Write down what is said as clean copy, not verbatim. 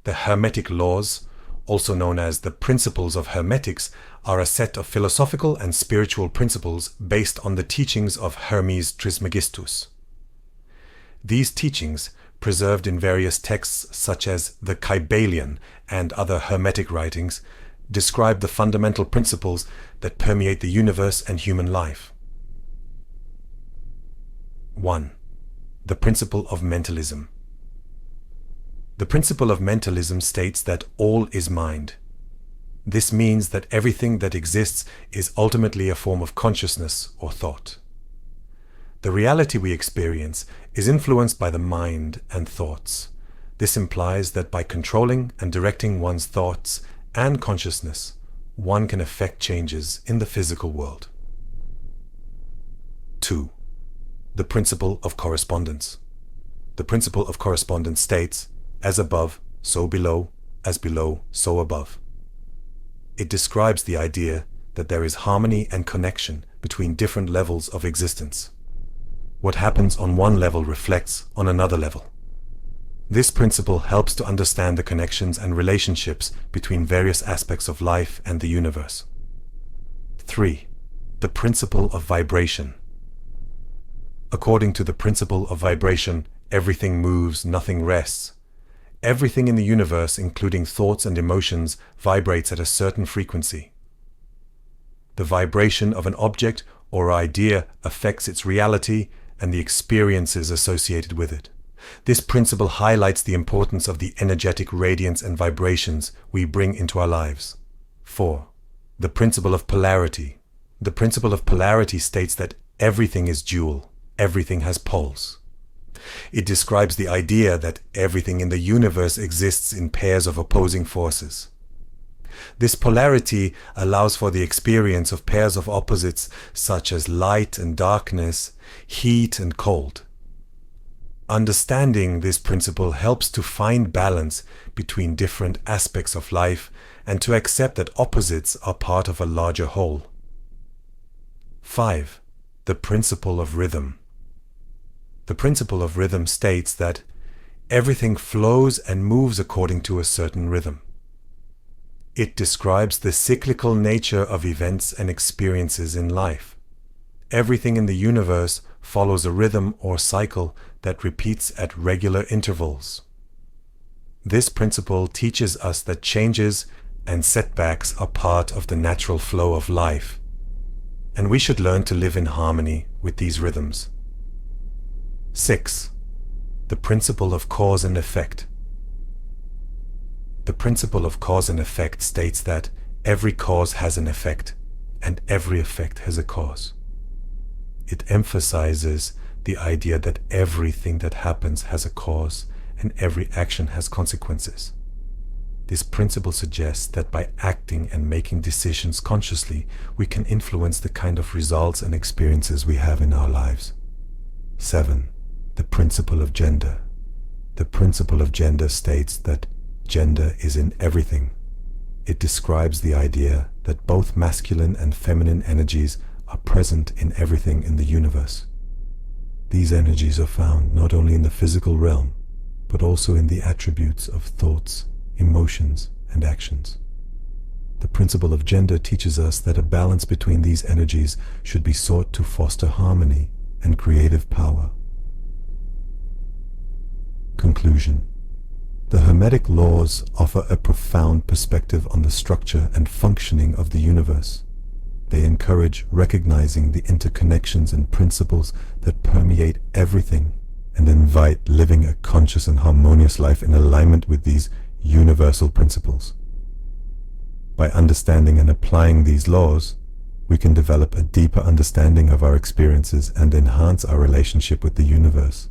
The Hermetic laws, also known as the principles of Hermetics, are a set of philosophical and spiritual principles based on the teachings of Hermes Trismegistus. These teachings, preserved in various texts such as the Kybalion and other Hermetic writings, describe the fundamental principles that permeate the universe and human life. 1. The principle of mentalism. The principle of mentalism states that all is mind. This means that everything that exists is ultimately a form of consciousness or thought. The reality we experience is influenced by the mind and thoughts. This implies that by controlling and directing one's thoughts and consciousness, one can effect changes in the physical world. 2. The principle of correspondence. The principle of correspondence states, as above, so below, as below, so above. It describes the idea that there is harmony and connection between different levels of existence. What happens on one level reflects on another level. This principle helps to understand the connections and relationships between various aspects of life and the universe. 3. The principle of vibration. According to the principle of vibration, everything moves, nothing rests. Everything in the universe, including thoughts and emotions, vibrates at a certain frequency. The vibration of an object or idea affects its reality and the experiences associated with it. This principle highlights the importance of the energetic radiance and vibrations we bring into our lives. 4. The principle of polarity. The principle of polarity states that everything is dual, everything has poles. It describes the idea that everything in the universe exists in pairs of opposing forces. This polarity allows for the experience of pairs of opposites such as light and darkness, heat and cold. Understanding this principle helps to find balance between different aspects of life and to accept that opposites are part of a larger whole. 5. The principle of rhythm. The principle of rhythm states that everything flows and moves according to a certain rhythm. It describes the cyclical nature of events and experiences in life. Everything in the universe follows a rhythm or cycle that repeats at regular intervals. This principle teaches us that changes and setbacks are part of the natural flow of life, and we should learn to live in harmony with these rhythms. 6. The principle of cause and effect. The principle of cause and effect states that every cause has an effect, and every effect has a cause. It emphasizes the idea that everything that happens has a cause, and every action has consequences. This principle suggests that by acting and making decisions consciously, we can influence the kind of results and experiences we have in our lives. 7. The principle of gender. The principle of gender states that gender is in everything. It describes the idea that both masculine and feminine energies are present in everything in the universe. These energies are found not only in the physical realm, but also in the attributes of thoughts, emotions, and actions. The principle of gender teaches us that a balance between these energies should be sought to foster harmony and creative power. Conclusion. The Hermetic laws offer a profound perspective on the structure and functioning of the universe. They encourage recognizing the interconnections and principles that permeate everything and invite living a conscious and harmonious life in alignment with these universal principles. By understanding and applying these laws, we can develop a deeper understanding of our experiences and enhance our relationship with the universe.